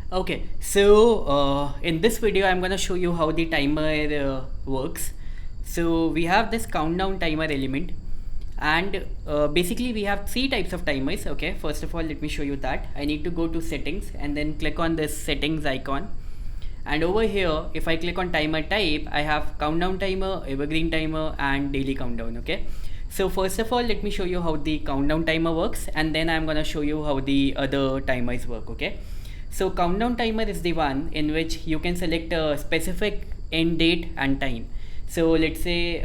Okay, so in this video I'm gonna show you how the timer works. So we have this countdown timer element, and basically we have three types of timers. Okay, first of all let me show you that. I need to go to settings and then click on this settings icon, and over here if I click on timer type, I have countdown timer, evergreen timer and daily countdown. Okay, so first of all let me show you how the countdown timer works, and then I'm gonna show you how the other timers work. Okay, so countdown timer is the one in which you can select a specific end date and time. So let's say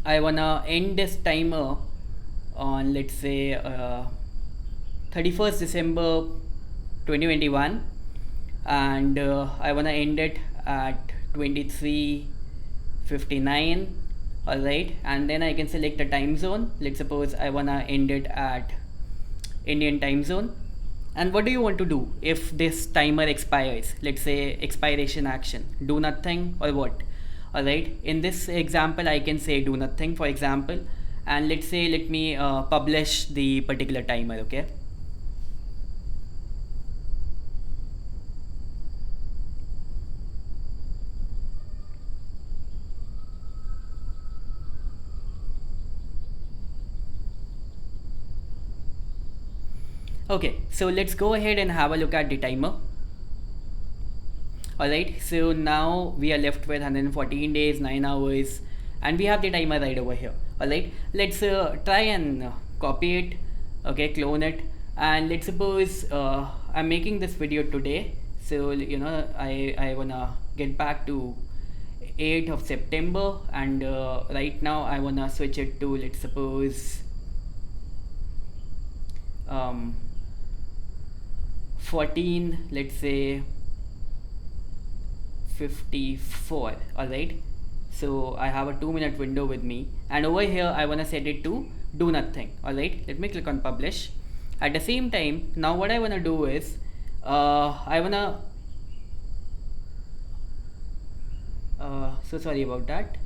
I wanna end this timer on, let's say 31st December 2021, and I wanna end it at 23:59. Alright, and then I can select a time zone. Let's suppose I wanna end it at Indian time zone. And what do you want to do if this timer expires? Let's say expiration action, do nothing or what? Alright, in this example I can say do nothing, for example, and let's say let me publish the particular timer. Okay, okay, so let's go ahead and have a look at the timer. Alright, so now we are left with 114 days, 9 hours, and we have the timer right over here. Alright, let's try and copy it, okay, clone it, and let's suppose I'm making this video today, so I wanna get back to 8th of September, and right now I wanna switch it to, let's suppose 14, let's say 54. Alright, so I have a 2-minute window with me, and over here I wanna set it to do nothing. Alright, let me click on publish. At the same time, now what I wanna do is I wanna so sorry about that.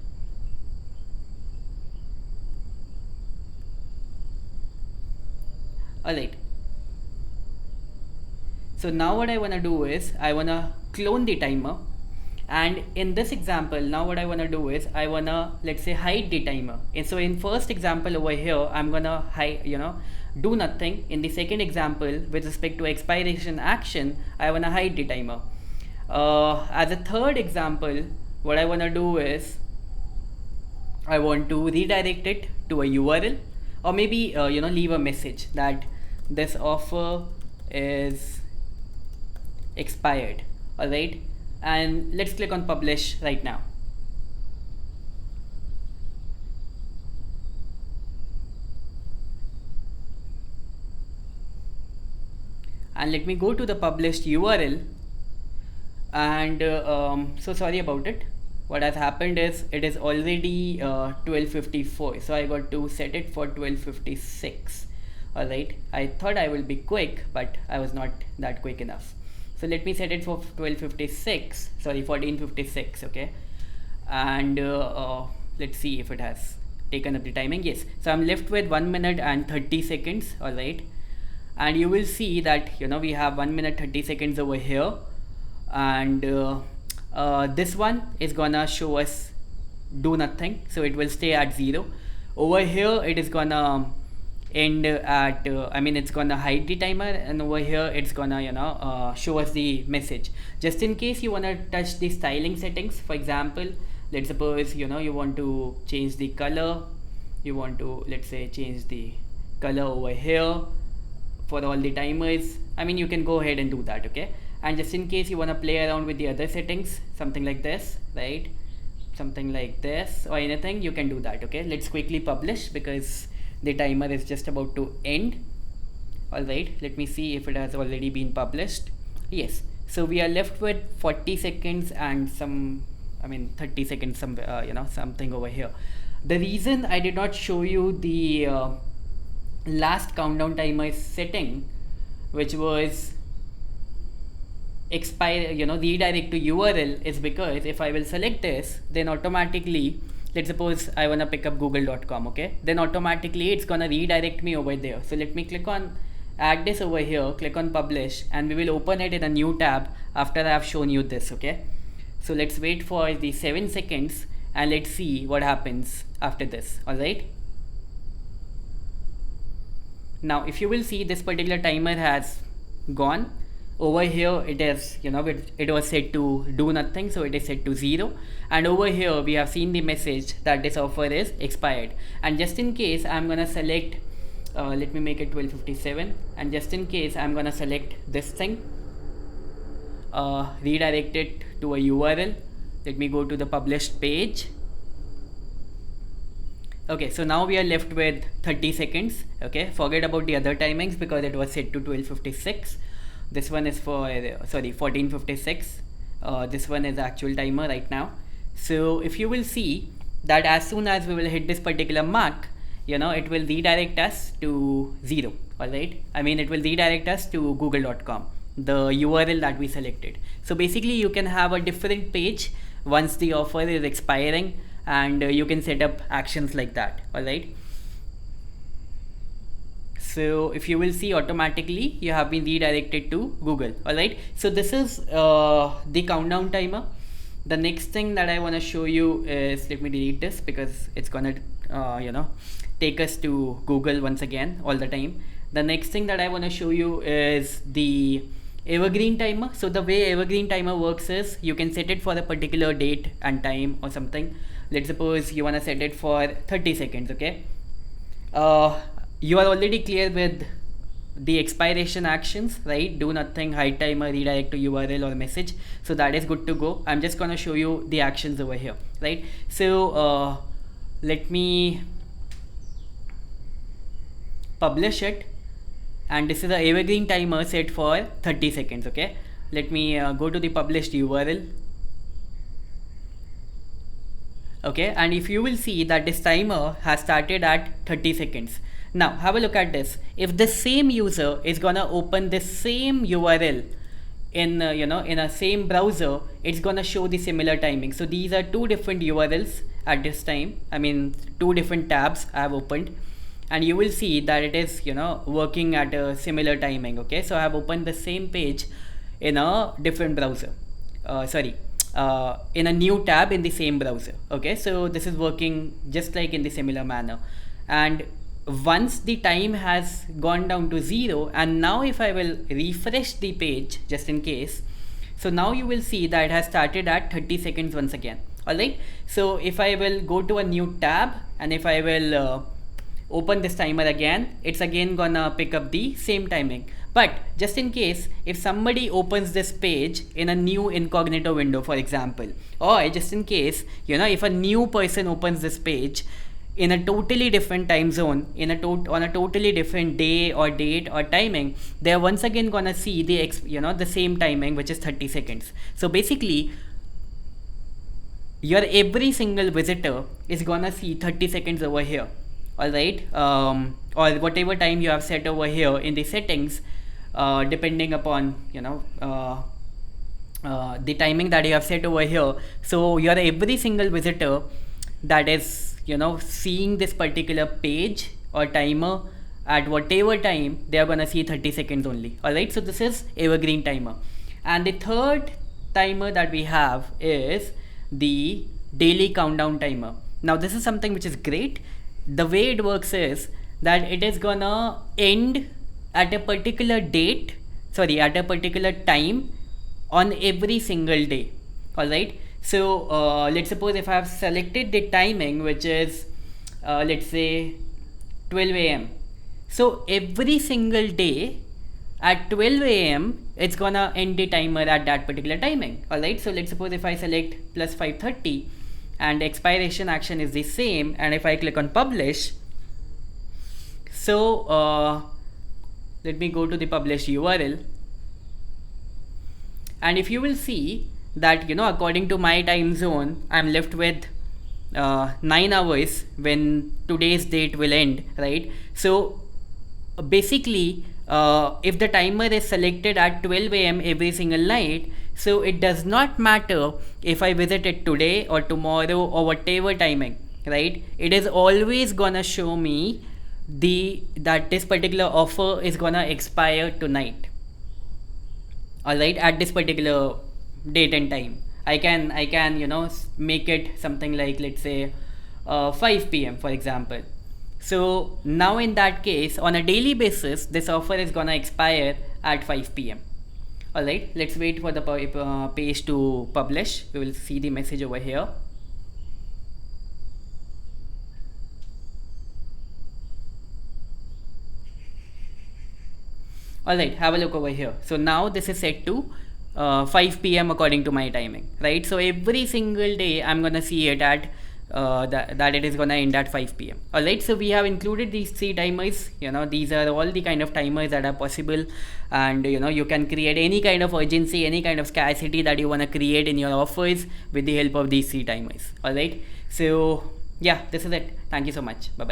Alright, so now what I wanna do is I wanna clone the timer, and in this example now what I wanna do is I wanna, let's say, hide the timer. And so in first example over here I'm gonna hide, do nothing. In the second example with respect to expiration action, I wanna hide the timer. As a third example, what I wanna do is I want to redirect it to a URL, or maybe leave a message that this offer is expired. Alright, and let's click on publish right now. And let me go to the published URL, and so sorry about it. What has happened is it is already 12:54, so I got to set it for 12:56. Alright, I thought I will be quick, but I was not that quick enough. So let me set it for 12:56, sorry, 14:56. Okay, and let's see if it has taken up the timing. Yes, so I'm left with 1 minute and 30 seconds. Alright, and you will see that we have 1 minute 30 seconds over here, and this one is gonna show us do nothing, so it will stay at 0. Over here it is gonna end at it's gonna hide the timer, and over here it's gonna show us the message. Just in case you wanna touch the styling settings, for example, let's suppose you want to change the color, you want to, let's say, change the color over here for all the timers. You can go ahead and do that. Okay, and just in case you want to play around with the other settings, something like this, right, something like this or anything, you can do that. Okay, let's quickly publish because the timer is just about to end. Alright, let me see if it has already been published. Yes, so we are left with 40 seconds and some 30 seconds, some something over here. The reason I did not show you the last countdown timer setting, which was expire, redirect to URL, is because if I will select this, then automatically, let's suppose I want to pick up google.com. Okay, then automatically it's gonna redirect me over there. So let me click on add this over here, click on publish, and we will open it in a new tab after I have shown you this. Okay, so let's wait for the 7 seconds and let's see what happens after this. Alright, now if you will see, this particular timer has gone. Over here it is, it was set to do nothing, so it is set to 0, and over here we have seen the message that this offer is expired. And just in case, I'm gonna select let me make it 12:57, and just in case, I'm gonna select this thing, redirect it to a URL. Let me go to the published page. Okay, so now we are left with 30 seconds. Okay, forget about the other timings because it was set to 12:56. This one is for 14:56. This one is actual timer right now. So if you will see that as soon as we will hit this particular mark, it will redirect us to 0. Alright, I mean, it will redirect us to google.com, the URL that we selected. So basically you can have a different page once the offer is expiring, and you can set up actions like that. Alright, so if you will see, automatically you have been redirected to Google. Alright, so this is the countdown timer. The next thing that I want to show you is, let me delete this because it's gonna take us to Google once again all the time. The next thing that I want to show you is the Evergreen Timer. So the way Evergreen Timer works is, you can set it for a particular date and time or something. Let's suppose you want to set it for 30 seconds. Okay, you are already clear with the expiration actions, right? Do nothing, hide timer, redirect to URL or message. So that is good to go. I'm just gonna show you the actions over here, right? So let me publish it, and this is the Evergreen Timer set for 30 seconds. Okay, let me go to the published URL. Okay, and if you will see that this timer has started at 30 seconds. Now have a look at this. If the same user is gonna open the same URL in in a same browser, it's gonna show the similar timing. So these are two different URLs at this time. I mean, two different tabs I have opened, and you will see that it is working at a similar timing. Okay, so I have opened the same page in a different browser. In a new tab in the same browser. Okay, so this is working just like in the similar manner. And once the time has gone down to 0, and now if I will refresh the page just in case, so now you will see that it has started at 30 seconds once again. Alright, so if I will go to a new tab, and if I will open this timer again, it's again gonna pick up the same timing. But just in case, if somebody opens this page in a new incognito window, for example, or just in case, if a new person opens this page in a totally different time zone, on a totally different day or date or timing, they're once again gonna see the the same timing, which is 30 seconds. So basically, your every single visitor is gonna see 30 seconds over here. Alright, or whatever time you have set over here in the settings, depending upon the timing that you have set over here. So your every single visitor that is seeing this particular page or timer at whatever time, they are gonna see 30 seconds only. Alright, so this is Evergreen Timer. And the third timer that we have is the daily countdown timer. Now this is something which is great. The way it works is that it is gonna end at a particular date, at a particular time on every single day. Alright, so let's suppose if I have selected the timing, which is let's say 12 AM. So every single day at 12 AM, it's gonna end the timer at that particular timing. Alright, so let's suppose if I select plus 5:30 and expiration action is the same, and if I click on publish, so let me go to the published URL, and if you will see that according to my time zone, I'm left with 9 hours when today's date will end, right? So basically, if the timer is selected at 12 AM every single night, so it does not matter if I visit it today or tomorrow or whatever timing, right? It is always gonna show me 9 hours when today's date will end. So basically, if the timer is selected at 12 AM every single night, so it does not matter if I visit it today or tomorrow or whatever timing, right? It is always gonna show me 9 hours when today's date will end. So basically, that this particular offer is gonna expire tonight. All right, at this particular date and time, I can make it something like, let's say, 5 p.m. for example. So now in that case, on a daily basis, this offer is gonna expire at 5 p.m. All right, let's wait for the page to publish. We will see the message over here. Alright, have a look over here. So now this is set to 5 p.m. according to my timing, right? So every single day I'm gonna see it at that it is gonna end at 5 p.m. Alright, so we have included these 3 timers. These are all the kind of timers that are possible, and you can create any kind of urgency, any kind of scarcity that you wanna create in your offers with the help of these 3 timers. Alright, so yeah, this is it. Thank you so much. Bye bye.